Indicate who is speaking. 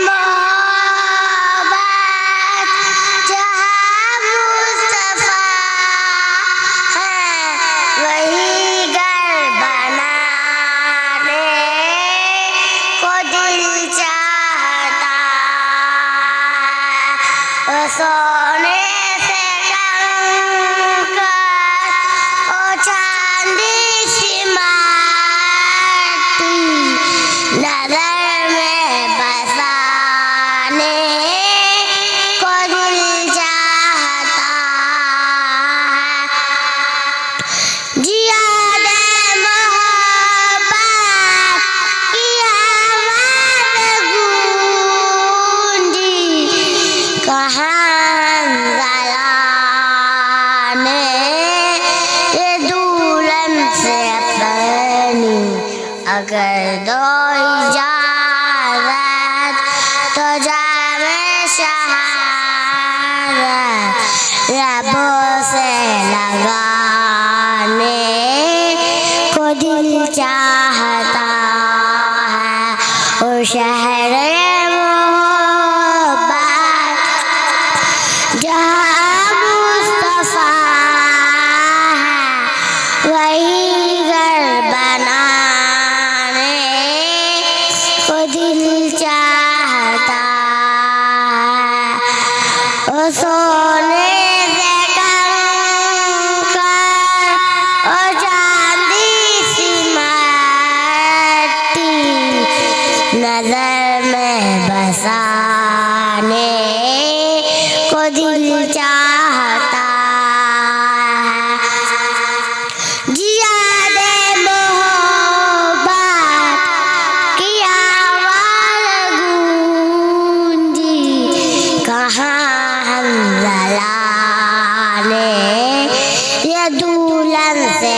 Speaker 1: मोहब्बत जहाँ मुस्तफा है वही घर बनाने को दिल चाहता है। सोने से कंकर ओ चांदी सी माटी नजर में बसाने को दिल चाहता है। जिया दे मोहब्बत की आवाज़ गूंजी कहाँ ने ये दुल्हन से अपनी अगर दो इजाज़त तो जामे शहादत लबों से लगाने को दिल चाहता है। ओ शहर मोहब्बत जहाँ मुस्तफा है वही घर बनाने को दिल चाहता है। ओ सोने से कंकर ओ चांदी सी माटी नजर में बसाने को दिल चाहता है। जिया दे मोहब्बत की आवाज़ गूंजी कहाँ हम जलाने ये दुल्हन से